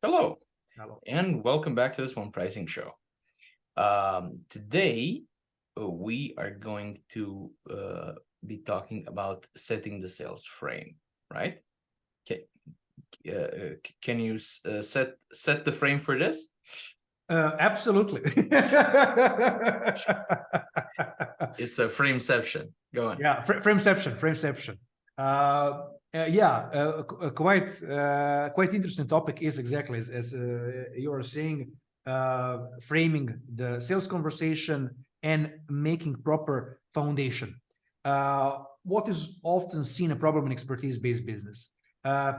Hello, Hello. and welcome back to the SWAN pricing show. Today, we are going to be talking about setting the sales frame, right? Okay. Can you set the frame for this? Absolutely. It's a frameception. Go on. Yeah, frameception. Quite interesting topic is exactly as you are saying, framing the sales conversation and making proper foundation. What is often seen a problem in expertise-based business?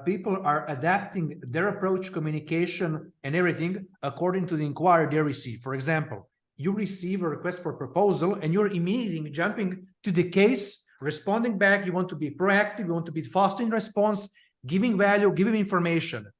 People are adapting their approach, communication, and everything according to the inquiry they receive. For example, you receive a request for proposal and you're immediately jumping to the case, responding back. You want to be proactive, you want to be fast in response, giving value, giving information.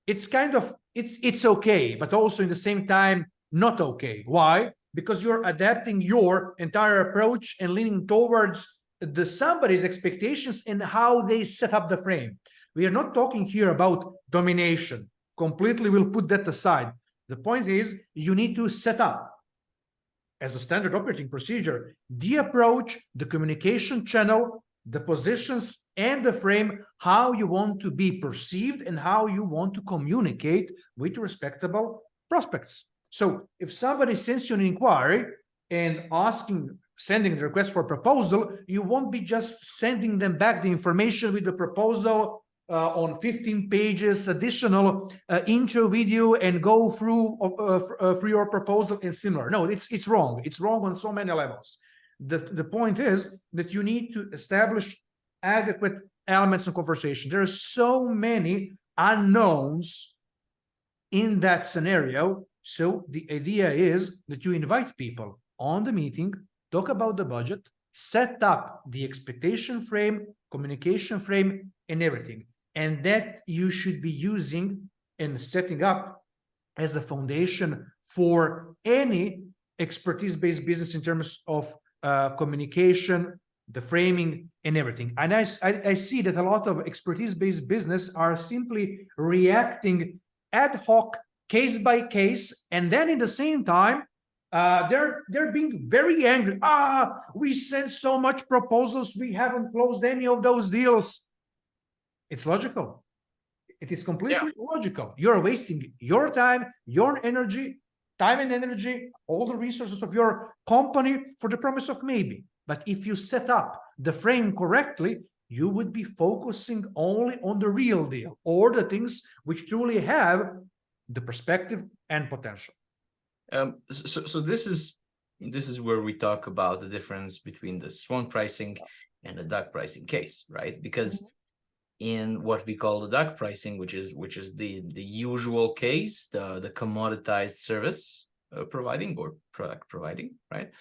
It's kind of, it's okay, but also in the same time, not okay. Why? Because you're adapting your entire approach and leaning towards the somebody's expectations and how they set up the frame. We are not talking here about domination. Completely, we'll put that aside. The point is, you need to set up as a standard operating procedure, the approach, the communication channel, the positions, and the frame, how you want to be perceived and how you want to communicate with respectable prospects. So if somebody sends you an inquiry and sending the request for proposal, you won't be just sending them back the information with the proposal on 15 pages, additional intro video, and go through your proposal and similar. No, it's wrong. It's wrong on so many levels. The point is that you need to establish adequate elements of conversation. There are so many unknowns in that scenario. So the idea is that you invite people on the meeting, talk about the budget, set up the expectation frame, communication frame, and everything. And that you should be using and setting up as a foundation for any expertise-based business in terms of communication, the framing, and everything. And I see that a lot of expertise-based business are simply reacting ad hoc, case by case, and then in the same time, they're being very angry. We sent so much proposals, we haven't closed any of those deals. It's logical. It is completely logical. You're wasting your time, your energy, all the resources of your company for the promise of maybe. But if you set up the frame correctly, you would be focusing only on the real deal or the things which truly have the perspective and potential. So this is where we talk about the difference between the SWAN pricing and the duck pricing case, right? Because in what we call the duck pricing, which is the usual case, the commoditized service providing or product providing, right?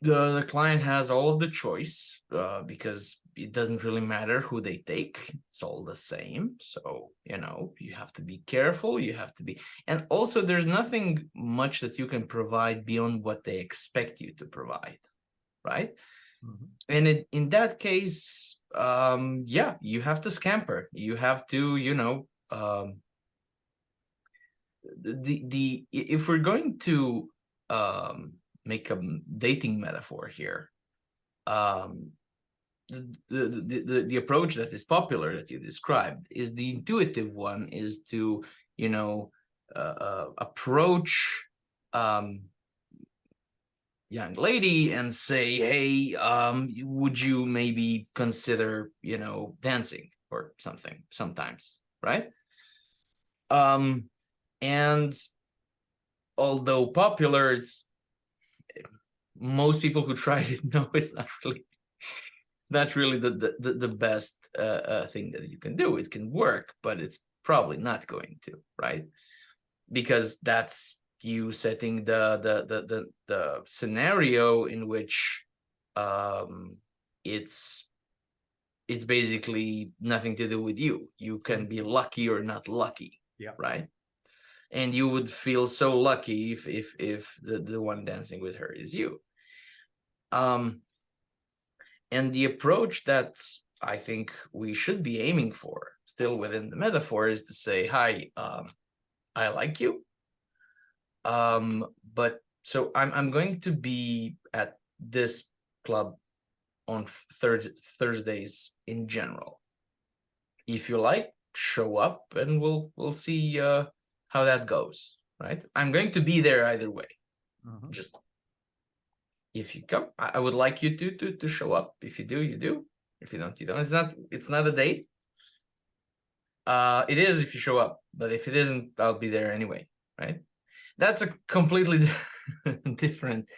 The client has all of the choice because it doesn't really matter who they take. It's all the same. So, you have to be careful. You have to be, and also there's nothing much that you can provide beyond what they expect you to provide, right? And in that case, you have to scamper. You have to, if we're going to make a dating metaphor here, the approach that is popular that you described is the intuitive one, is to approach young lady and say, hey, would you maybe consider dancing or something sometimes, right? And although popular, it's most people who tried it know it's not really the best thing that you can do. It can work, but it's probably not going to, right? Because that's you setting the scenario in which it's basically nothing to do with you. You can be lucky or not lucky, right? And you would feel so lucky if the one dancing with her is you. And the approach that I think we should be aiming for, still within the metaphor, is to say, hi, I like you. But so I'm going to be at this club on Thursdays in general. If you like, show up and we'll see how that goes, right? I'm going to be there either way. Just if you come, I would like you to show up. If you do, you do. If you don't, you don't. It's not a date. It is if you show up, but if it isn't, I'll be there anyway, right? That's a completely different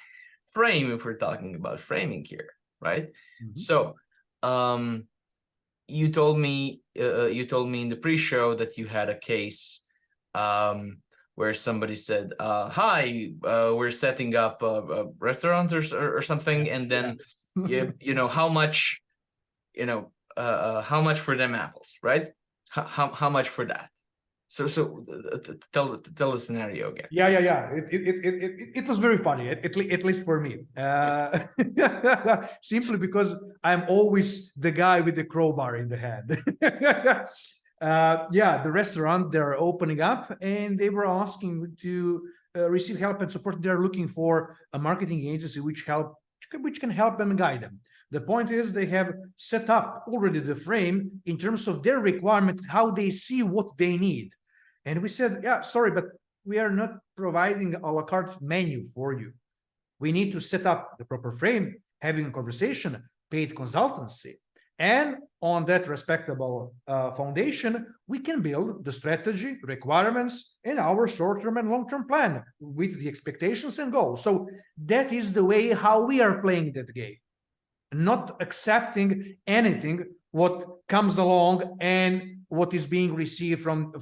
frame if we're talking about framing here, right? So, you told me in the pre-show that you had a case where somebody said, hi, we're setting up a restaurant or something, and then you know how much, how much for them apples, right? How much for that? So tell the scenario again. Yeah. It was very funny, at least for me. Simply because I'm always the guy with the crowbar in the hand. Yeah, the restaurant, they're opening up and they were asking to receive help and support. They're looking for a marketing agency which can help them and guide them. The point is they have set up already the frame in terms of their requirement, how they see what they need. And we said, yeah, sorry, but we are not providing a la carte menu for you. We need to set up the proper frame, having a conversation, paid consultancy. And on that respectable foundation, we can build the strategy, requirements, and our short-term and long-term plan with the expectations and goals. So that is the way how we are playing that game. Not accepting anything what comes along and what is being received from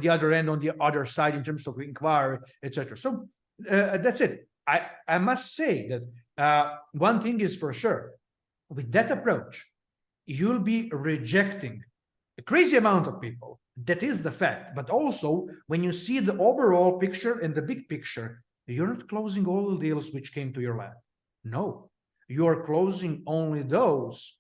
the other end on the other side in terms of inquiry, etc. So that's it. I must say that one thing is for sure, with that approach, you'll be rejecting a crazy amount of people. That is the fact. But also, when you see the overall picture and the big picture, you're not closing all the deals which came to your lab. No, you're closing only those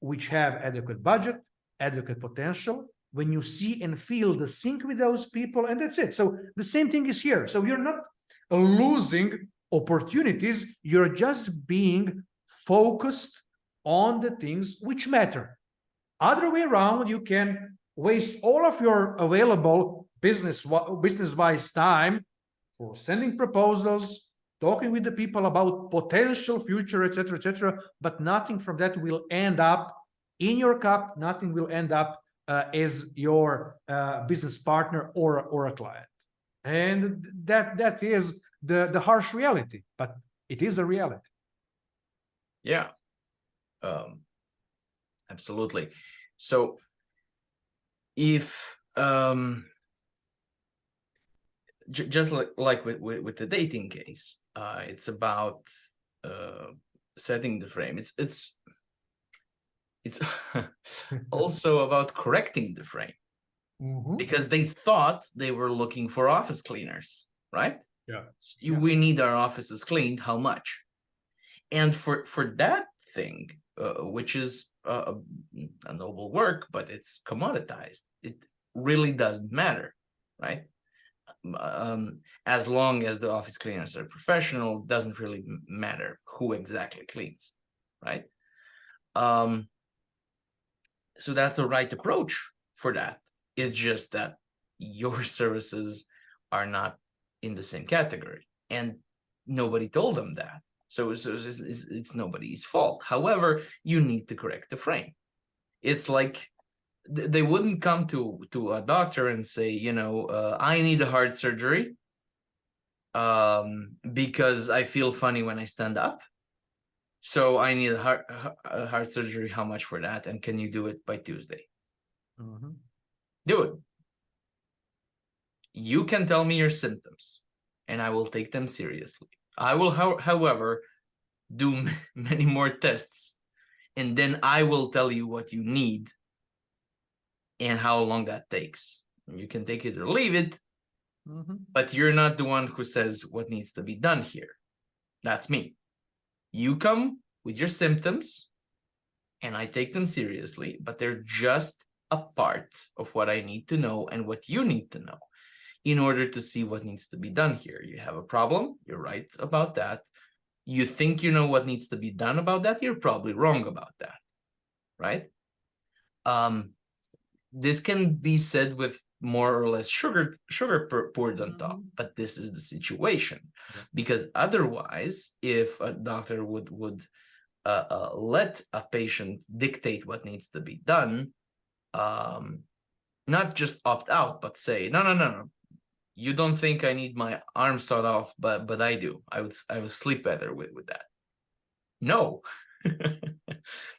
which have adequate budget, adequate potential, when you see and feel the sync with those people, and that's it. So the same thing is here. So you're not losing opportunities, you're just being focused on the things which matter. Other way around, you can waste all of your available business-wise time for sending proposals, talking with the people about potential future, etc., but nothing from that will end up in your cup. Nothing will end up as your business partner or a client. And that is the harsh reality, but it is a reality. Yeah, absolutely. So if just like with the dating case, it's about setting the frame. It's also about correcting the frame, because they thought they were looking for office cleaners, right? Yeah. We need our offices cleaned. How much? And for that thing, which is a noble work, but it's commoditized, it really doesn't matter, right? As long as the office cleaners are professional, doesn't really matter who exactly cleans, right? So that's the right approach for that. It's just that your services are not in the same category, and nobody told them that. So it's nobody's fault. However, you need to correct the frame. It's like they wouldn't come to a doctor and say, I need a heart surgery because I feel funny when I stand up. So I need a heart surgery. How much for that? And can you do it by Tuesday? Do it. You can tell me your symptoms and I will take them seriously. I will, however, do many more tests, and then I will tell you what you need and how long that takes. You can take it or leave it, but you're not the one who says what needs to be done here. That's me. You come with your symptoms, and I take them seriously, but they're just a part of what I need to know and what you need to know in order to see what needs to be done here. You have a problem, you're right about that. You think you know what needs to be done about that, you're probably wrong about that, right? This can be said with more or less sugar poured on top, but this is the situation. Because otherwise, if a doctor would let a patient dictate what needs to be done, not just opt out, but say, no, you don't think I need my arm sawed off, but I do. I would sleep better with that. No,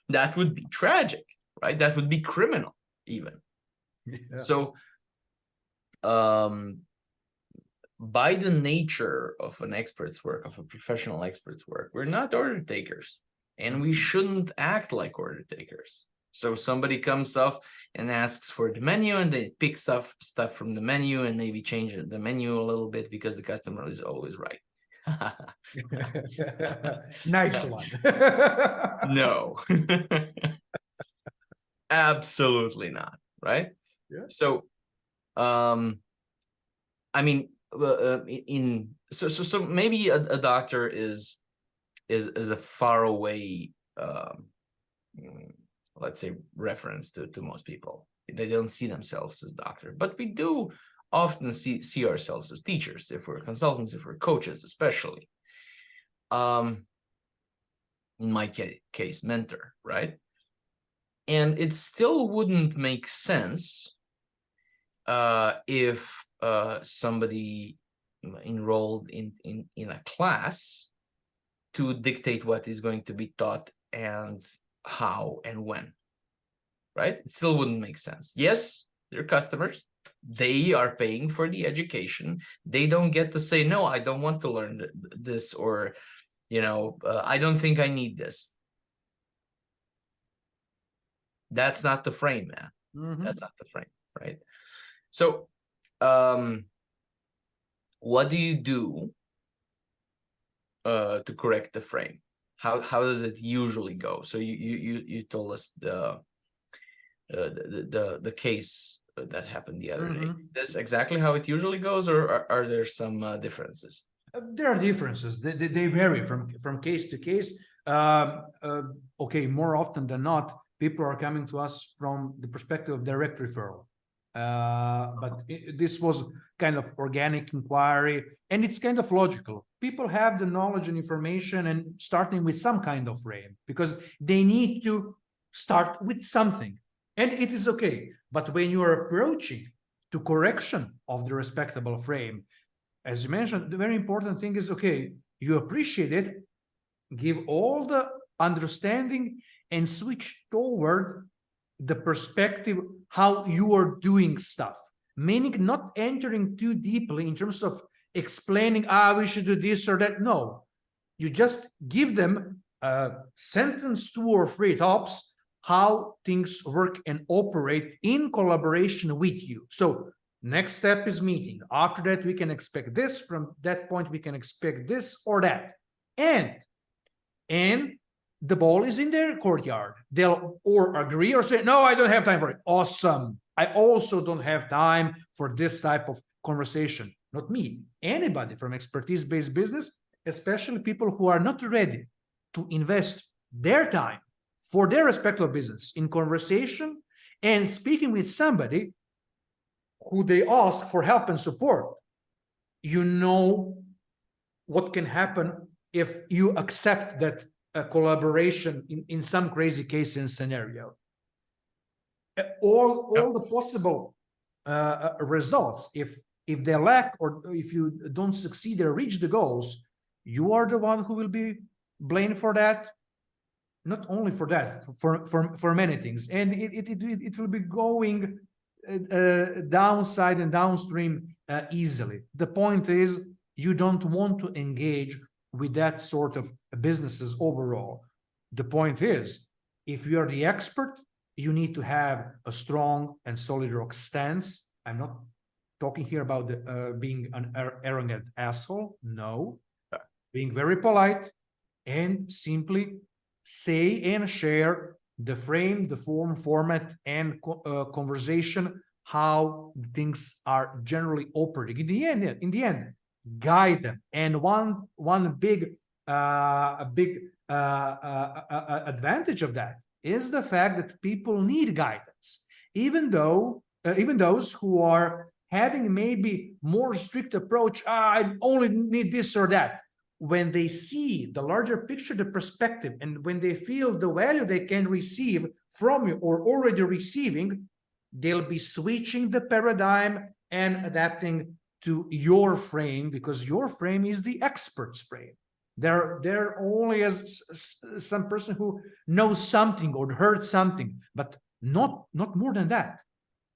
that would be tragic, right? That would be criminal even. Yeah. So by the nature of an expert's work, of a professional expert's work, we're not order takers, and we shouldn't act like order takers. So somebody comes off and asks for the menu, and they pick stuff from the menu and maybe change the menu a little bit because the customer is always right. Nice one. No. Absolutely not, right? Yeah. So I mean, so maybe a doctor is a far away let's say reference to most people. They don't see themselves as doctor, but we do often see ourselves as teachers, if we're consultants, if we're coaches, especially. In my case, mentor, right? And it still wouldn't make sense if somebody enrolled in a class to dictate what is going to be taught and how and when, right? It still wouldn't make sense. Yes, they're customers. They are paying for the education. They don't get to say, no, I don't want to learn this, or, I don't think I need this. That's not the frame, man. That's not the frame, right? So, what do you do to correct the frame? How does it usually go? So you told us the case that happened the other day. Is exactly how it usually goes, or are there some differences? There are differences. They vary from case to case. Okay, more often than not, people are coming to us from the perspective of direct referral. But this was kind of organic inquiry, and it's kind of logical. People have the knowledge and information, and starting with some kind of frame, because they need to start with something, and it is okay. But when you are approaching to correction of the respectable frame, as you mentioned, the very important thing is, okay, you appreciate it, give all the understanding, and switch toward the perspective how you are doing stuff, meaning not entering too deeply in terms of explaining, we should do this or that. No, you just give them a sentence, 2 or 3 tops, how things work and operate in collaboration with you. So next step is meeting. After that, we can expect this. From that point, we can expect this or that. And the ball is in their courtyard. They'll or agree or say, no, I don't have time for it. Awesome. I also don't have time for this type of conversation. Not me, anybody from expertise-based business, especially people who are not ready to invest their time for their respective business in conversation and speaking with somebody who they ask for help and support. You know what can happen if you accept that collaboration in some crazy case and scenario. All the possible results, if they lack or if you don't succeed or reach the goals, you are the one who will be blamed for that. Not only for that, for many things, and it will be going downside and downstream easily. The point is, you don't want to engage with that sort of businesses overall. The point is, if you're the expert, you need to have a strong and solid rock stance. I'm not talking here about being an arrogant asshole. No, being very polite and simply say and share the frame, the format, and conversation, how things are generally operating. In the end, guide them. And one big advantage of that is the fact that people need guidance, even those who are having maybe more strict approach. I only need this or that. When they see the larger picture, the perspective, and when they feel the value they can receive from you or already receiving, they'll be switching the paradigm and adapting to your frame, because your frame is the expert's frame. They're only as some person who knows something or heard something, but not more than that.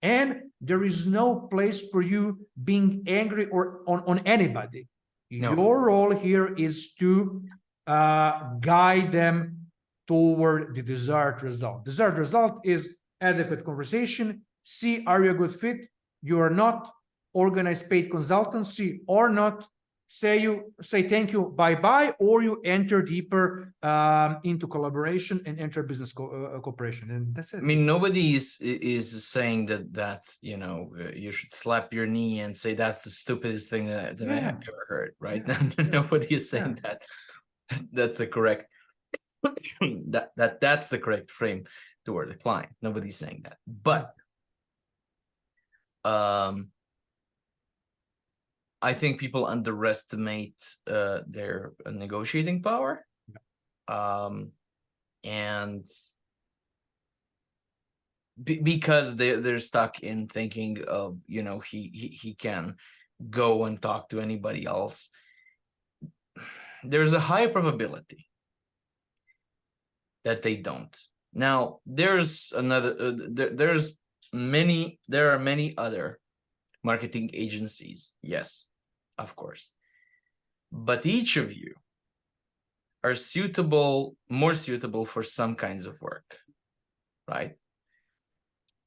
And there is no place for you being angry or on anybody. No. Your role here is to guide them toward the desired result. Desired result is adequate conversation. See, are you a good fit? You are not. Organize paid consultancy or not. Say thank you, bye-bye, or you enter deeper into collaboration and enter business cooperation, and that's it. I mean, nobody is saying that you know, you should slap your knee and say that's the stupidest thing that I have ever heard, right? Nobody is saying that. That's the correct that's the correct frame toward the client. Nobody's saying that, but I think people underestimate their negotiating power, and because they're stuck in thinking of, you know, he can go and talk to anybody else. There's a high probability that they don't. Now, there's another there are many other marketing agencies, yes, of course, but each of you are more suitable for some kinds of work, right?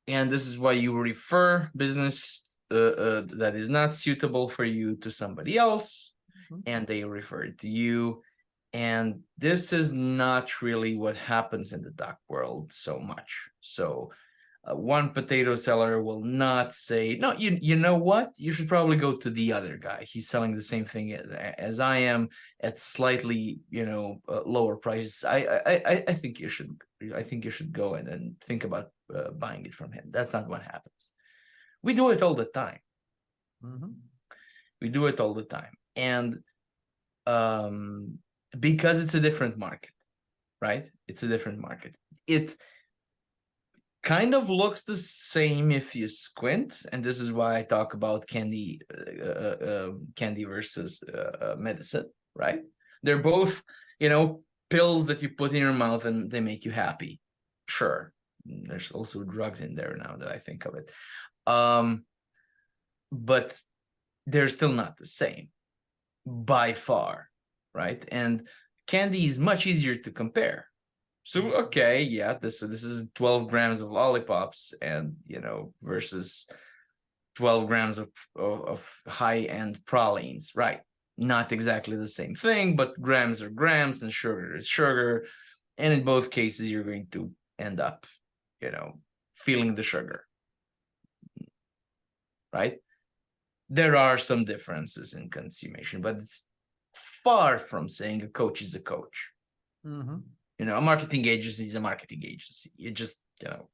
And this is why you refer business that is not suitable for you to somebody else, and they refer it to you. And this is not really what happens in the duck world so much. So one potato seller will not say, no, you know what, you should probably go to the other guy. He's selling the same thing as I am at slightly, you know, lower prices. I think you should go and think about buying it from him. That's not what happens. We do it all the time. We do it all the time. And because it's a different market, right? It's a different market. It kind of looks the same if you squint, and this is why I talk about candy versus medicine, right? They're both, you know, pills that you put in your mouth and they make you happy. Sure, there's also drugs in there now that I think of it, but they're still not the same by far, right? And candy is much easier to compare. So, okay, yeah, this is 12 grams of lollipops, and, you know, versus 12 grams of high-end pralines, right? Not exactly the same thing, but grams are grams and sugar is sugar. And in both cases, you're going to end up, you know, feeling the sugar, right? There are some differences in consummation, but it's far from saying a coach is a coach. You know, a marketing agency is a marketing agency. You just, you know,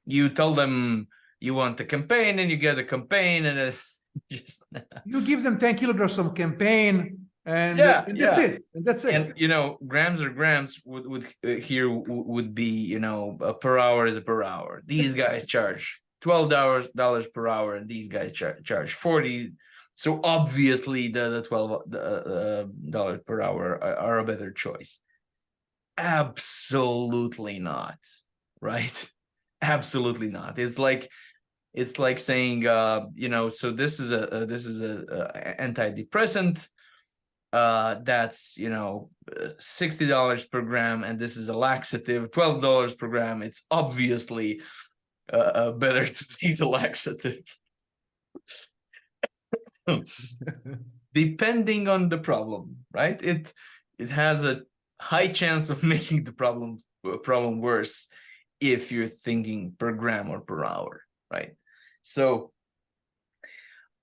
you tell them you want a campaign and you get a campaign, and it's just you give them 10 kilograms of campaign, and that's it. And that's it. And, you know, grams or grams would be, you know, per hour is a per hour. These guys charge $12 per hour, and these guys charge 40. So obviously the $12 per hour are a better choice. Absolutely not, right? Absolutely not. It's like saying, you know, so this is a antidepressant that's, you know, $60 per gram, and this is a laxative, $12 per gram. It's obviously better to take the laxative. Depending on the problem, right? It has a high chance of making the problem worse if you're thinking per gram or per hour, right? So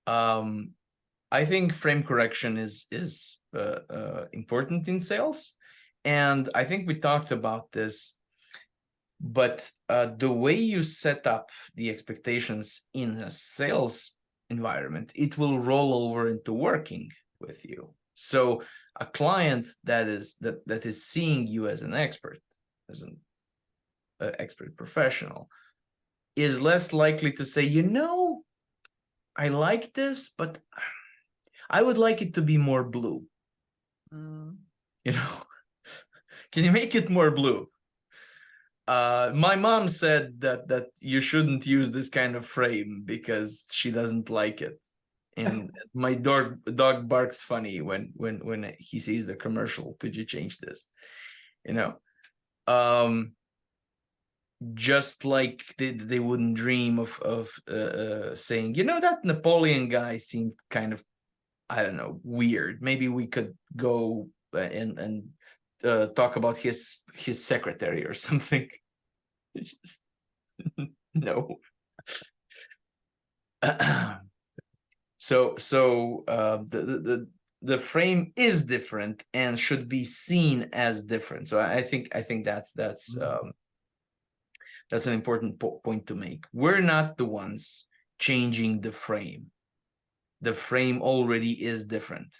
I think frame correction is important in sales, and I think we talked about this. But the way you set up the expectations in a sales environment, it will roll over into working with you. So a client that is seeing you as an expert, as an expert professional, is less likely to say, you know, I like this, but I would like it to be more blue. You know, can you make it more blue? My mom said that you shouldn't use this kind of frame because she doesn't like it. And my dog barks funny when he sees the commercial. Could you change this? You know, just like they wouldn't dream of saying, you know, that Napoleon guy seemed kind of, I don't know, weird. Maybe we could go and talk about his secretary or something. Just, no. So the frame is different and should be seen as different. So I think that's an important point to make. We're not the ones changing the frame. The frame already is different.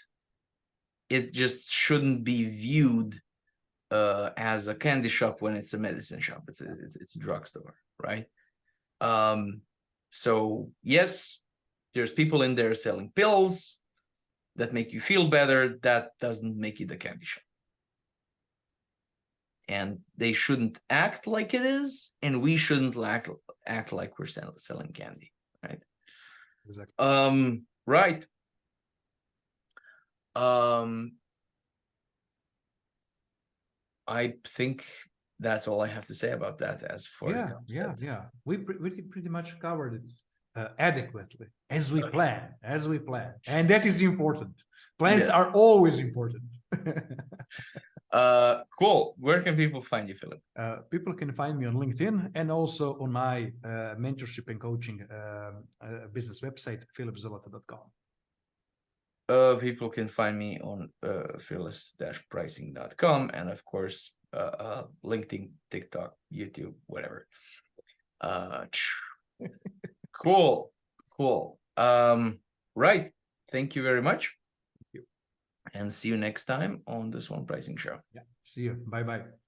It just shouldn't be viewed as a candy shop when it's a medicine shop. It's a drugstore, right? So yes, there's people in there selling pills that make you feel better. That doesn't make it a candy shop. And they shouldn't act like it is, and we shouldn't act like we're selling candy, right? Exactly. Right. I think that's all I have to say about that. As far as yeah. We pretty much covered it adequately, as we plan, and that is important. Plans are always important. Cool. Where can people find you, Philip? People can find me on LinkedIn and also on my mentorship and coaching business website, philipzolota.com. People can find me on fearless-pricing.com, and of course LinkedIn, TikTok, YouTube, whatever. Cool. Right. Thank you very much. Thank you. And see you next time on the SWAN Pricing Show. Yeah. See you. Bye-bye.